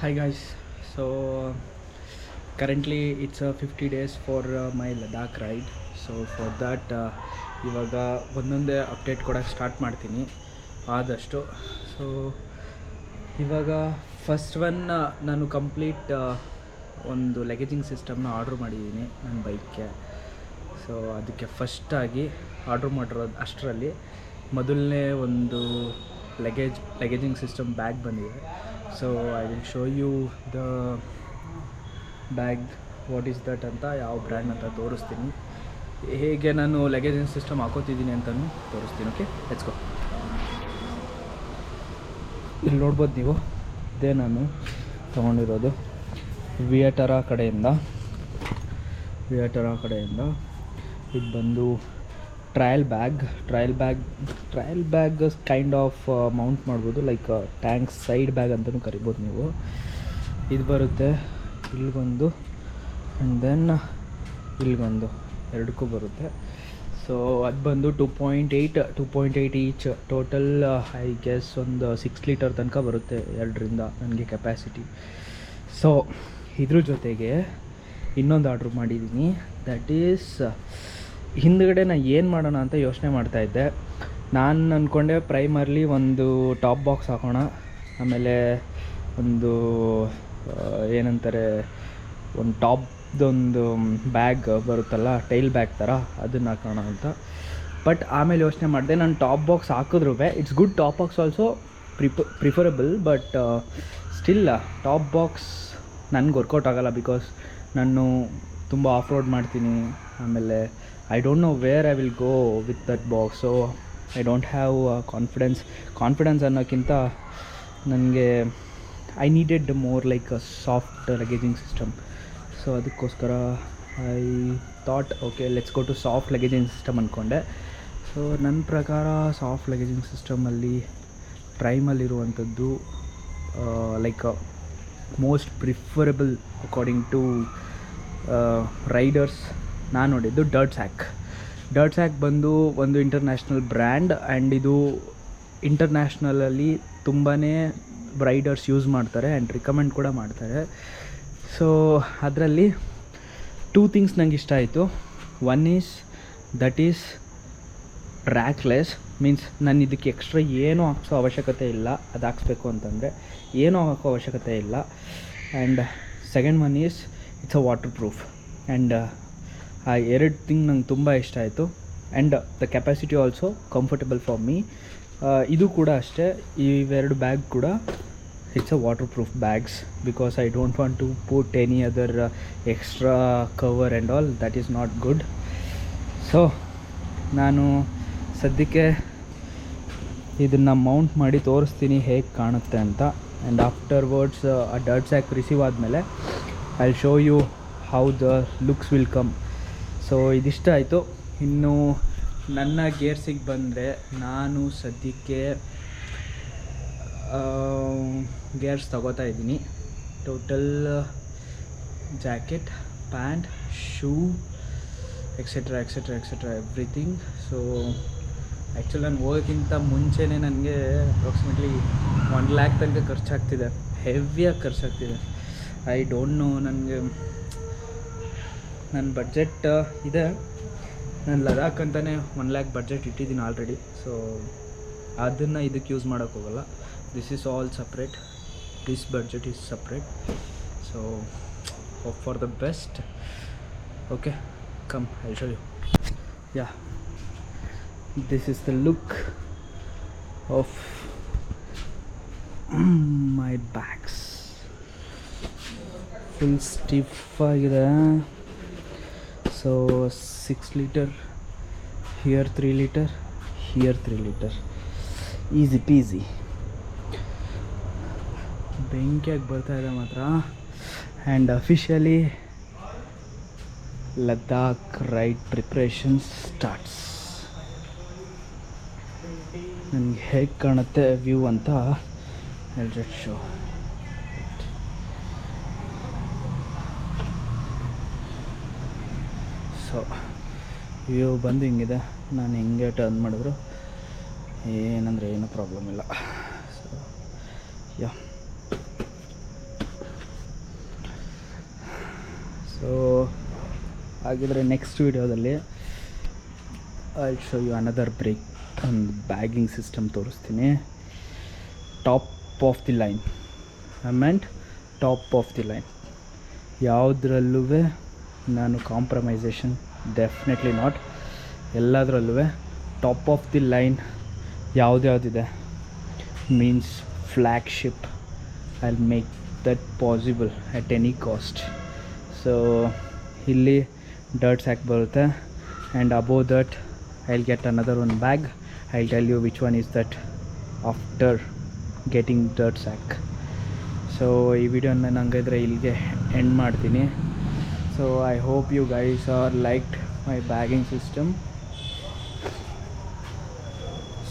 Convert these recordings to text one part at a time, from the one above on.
Hi guys, so currently it's 50 days for my Ladakh ride. So for that ಇವಾಗ ಒಂದೊಂದೇ update ಕೊಡೋಕ್ಕೆ start ಮಾಡ್ತೀನಿ ಆದಷ್ಟು. ಸೊ ಇವಾಗ ಫಸ್ಟ್ ಒನ್ ನಾನು ಕಂಪ್ಲೀಟ್ ಒಂದು ಲಗೇಜಿಂಗ್ ಸಿಸ್ಟಮ್ನ ಆರ್ಡ್ರ್ ಮಾಡಿದ್ದೀನಿ ನನ್ನ ಬೈಕ್ಗೆ. ಸೊ ಅದಕ್ಕೆ ಫಸ್ಟಾಗಿ ಆರ್ಡ್ರ್ ಮಾಡಿರೋದು ಅಷ್ಟರಲ್ಲಿ ಮೊದಲನೇ ಒಂದು ಲಗೇಜಿಂಗ್ ಸಿಸ್ಟಮ್ ಬ್ಯಾಗ್ ಬಂದಿದೆ. So I will show you the bag what is that ಅಂತ, ಯಾವ ಬ್ರ್ಯಾಂಡ್ ಅಂತ ತೋರಿಸ್ತೀನಿ, ಹೇಗೆ ನಾನು ಲಗೇಜಿಂಗ್ ಸಿಸ್ಟಮ್ ಹಾಕೋತಿದ್ದೀನಿ ಅಂತಲೂ ತೋರಿಸ್ತೀನಿ. ಓಕೆ, ಲೆಟ್ಸ್ ಗೋ. ಇಲ್ಲಿ ನೋಡ್ಬೋದು ನೀವು, ಇದೇ ನಾನು ತೊಗೊಂಡಿರೋದು ವಿಯಟರಾ ಕಡೆಯಿಂದ. ಇದು ಬಂದು trial bag kind of Mount ಮಾಡ್ಬೋದು, ಲೈಕ್ ಟ್ಯಾಂಕ್ ಸೈಡ್ ಬ್ಯಾಗ್ ಅಂತಲೂ ಕರಿಬೋದು ನೀವು. ಇದು ಬರುತ್ತೆ ಇಲ್ಲಿಗೊಂದು ಆ್ಯಂಡ್ ದೆನ್ ಇಲ್ಲಿಗೊಂದು, ಎರಡಕ್ಕೂ ಬರುತ್ತೆ. ಸೊ ಅದು ಬಂದು 2.8 ಈಚ್, ಟೋಟಲ್ ಐ ಗೆಸ್ ಒಂದು 6 ಲೀಟರ್ ತನಕ ಬರುತ್ತೆ ಎರಡರಿಂದ ನನಗೆ ಕೆಪ್ಯಾಸಿಟಿ. ಸೊ ಇದ್ರ ಜೊತೆಗೆ ಇನ್ನೊಂದು ಆರ್ಡ್ರ್ ಮಾಡಿದ್ದೀನಿ, ದಟ್ ಈಸ್ ಹಿಂದ್ಗಡೆ ನಾನು ಏನು ಮಾಡೋಣ ಅಂತ ಯೋಚನೆ ಮಾಡ್ತಾಯಿದ್ದೆ. ನಾನು ಅಂದ್ಕೊಂಡೆ ಪ್ರೈಮರ್ಲಿ ಒಂದು ಟಾಪ್ ಬಾಕ್ಸ್ ಹಾಕೋಣ, ಆಮೇಲೆ ಒಂದು ಏನಂತಾರೆ ಒಂದು ಟಾಪ್ದೊಂದು ಬ್ಯಾಗ್ ಬರುತ್ತಲ್ಲ ಟೈಲ್ ಬ್ಯಾಗ್ ಥರ, ಅದನ್ನು ಹಾಕೋಣ ಅಂತ. ಬಟ್ ಆಮೇಲೆ ಯೋಚನೆ ಮಾಡಿದೆ, ನಾನು ಟಾಪ್ ಬಾಕ್ಸ್ ಹಾಕಿದ್ರೂ it's good, top box also preferable, but still top box ನನಗೆ ವರ್ಕೌಟ್ ಆಗೋಲ್ಲ, ಬಿಕಾಸ್ ನಾನು ತುಂಬ ಆಫ್ ರೋಡ್ ಮಾಡ್ತೀನಿ. ಆಮೇಲೆ I don't know where I will go with that box. So I don't have confidence ಅನ್ನೋಕ್ಕಿಂತ ನನಗೆ I needed more like a soft luggaging system. So ಅದಕ್ಕೋಸ್ಕರ I thought okay let's go to soft luggaging system ಅಂದ್ಕೊಂಡೆ. So ನನ್ನ ಪ್ರಕಾರ ಸಾಫ್ಟ್ ಲಗೇಜಿಂಗ್ ಸಿಸ್ಟಮಲ್ಲಿ ಪ್ರೈಮಲ್ಲಿರುವಂಥದ್ದು like most preferable according to riders ನಾನು ನೋಡಿದ್ದು ಡರ್ಟ್ ಸ್ಯಾಕ್ ಬಂದು ಒಂದು ಇಂಟರ್ನ್ಯಾಷನಲ್ ಬ್ರ್ಯಾಂಡ್, ಆ್ಯಂಡ್ ಇದು ಇಂಟರ್ನ್ಯಾಷ್ನಲಲ್ಲಿ ತುಂಬಾ ರೈಡರ್ಸ್ ಯೂಸ್ ಮಾಡ್ತಾರೆ ಆ್ಯಂಡ್ ರಿಕಮೆಂಡ್ ಕೂಡ ಮಾಡ್ತಾರೆ. ಸೊ ಅದರಲ್ಲಿ 2 ಥಿಂಗ್ಸ್ ನಂಗೆ ಇಷ್ಟ ಆಯಿತು. One is that is rackless, means ನಾನು ಇದಕ್ಕೆ ಎಕ್ಸ್ಟ್ರಾ ಏನೂ ಹಾಕ್ಸೋ ಅವಶ್ಯಕತೆ ಇಲ್ಲ, ಅದು ಹಾಕ್ಸ್ಬೇಕು ಅಂತಂದರೆ ಏನೂ ಹಾಕೋ ಅವಶ್ಯಕತೆ ಇಲ್ಲ. And second one is it's a waterproof, and ಆ 2 ಥಿಂಗ್ ನಂಗೆ ತುಂಬ ಇಷ್ಟ ಆಯಿತು. And the capacity also comfortable for me. ಇದು ಕೂಡ ಅಷ್ಟೇ, ಇವೆರಡು ಬ್ಯಾಗ್ ಕೂಡ it's a waterproof bags, because I don't want to put any other extra cover and all, that is not good. So ನಾನು ಸದ್ಯಕ್ಕೆ ಇದನ್ನು ಮೌಂಟ್ ಮಾಡಿ ತೋರಿಸ್ತೀನಿ ಹೇಗೆ ಕಾಣುತ್ತೆ ಅಂತ. ಆ್ಯಂಡ್ ಆಫ್ಟರ್ವರ್ಡ್ಸ್ ಆ ಡರ್ಟ್ ಸ್ಯಾಕ್ ರಿಸೀವ್ ಆದಮೇಲೆ I will show you how the looks will come. So ಇದಿಷ್ಟ ಆಯಿತು. ಇನ್ನು ನನ್ನ ಗೇರ್ಸಿಗೆ ಬಂದರೆ, ನಾನು ಸದ್ಯಕ್ಕೆ ಗೇರ್ಸ್ ತಗೋತಾ ಇದ್ದೀನಿ. Total jacket, pant, shoe etcetera everything. So actually ನಾನು ಹೋಗೋಕ್ಕಿಂತ ಮುಂಚೆನೇ ನನಗೆ ಅಪ್ರಾಕ್ಸಿಮೇಟ್ಲಿ 1 lakh ತನಕ ಖರ್ಚಾಗ್ತಿದೆ, ಹೆವಿಯಾಗಿ ಖರ್ಚಾಗ್ತಿದೆ. ಐ ಡೋಂಟ್ ನೋ, ನನಗೆ ನನ್ನ ಬಡ್ಜೆಟ್ ಇದೆ, ನಾನು ಲದಾಖ್ ಅಂತಲೇ 1 lakh ಬಡ್ಜೆಟ್ ಇಟ್ಟಿದ್ದೀನಿ ಆಲ್ರೆಡಿ. ಸೊ ಅದನ್ನು ಇದಕ್ಕೆ ಯೂಸ್ ಮಾಡೋಕ್ಕೋಗಲ್ಲ. This is all separate, this budget is separate. So hope for the best. Okay, come I will show you. Yeah, this is the look of my bags. Full stiff ಆಗಿದೆ. So 6 litre, here 3 litre, here 3 litre, easy peasy. ಬೆಂಕಿಯಾಗಿ ಬರ್ತಾಯಿದೆ ಮಾತ್ರ. And officially Ladakh ride preparations starts. ನನಗೆ ಹೇಗೆ ಕಾಣುತ್ತೆ view ಅಂತ just show. So view ಬಂದು ಹಿಂಗಿದೆ, ನಾನು ಹಿಂಗೆ ಟರ್ನ್ ಮಾಡಿದ್ರು ಏನಂದರೆ ಏನೂ ಪ್ರಾಬ್ಲಮ್ ಇಲ್ಲ. ಸೊ ಯಾ, ಹಾಗಿದ್ರೆ ನೆಕ್ಸ್ಟ್ ವೀಡಿಯೋದಲ್ಲಿ I show you another break ಒಂದು ಬ್ಯಾಗಿಂಗ್ ಸಿಸ್ಟಮ್ ತೋರಿಸ್ತೀನಿ. Top of the line, I meant top of the line. ಯಾವುದ್ರಲ್ಲೂ ನಾನು ಕಾಂಪ್ರಮೈಸೇಷನ್ ಡೆಫಿನೆಟ್ಲಿ ನಾಟ್. ಎಲ್ಲದರಲ್ಲೂ ಟಾಪ್ ಆಫ್ ದಿ ಲೈನ್ ಯಾವುದ್ಯಾವುದಿದೆ means flagship. I will make that possible at any cost. So ಇಲ್ಲಿ dirt sack ಬರುತ್ತೆ and above that I will get another one bag. I will tell you which one is that after getting dirt sack. So ಈ ವಿಡಿಯೋನ ನಾನು ಹಂಗಿದ್ರೆ ಇಲ್ಲಿಗೆ end ಮಾಡ್ತೀನಿ. So I hope you guys are liked my bagging system.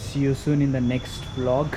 See you soon in the next vlog.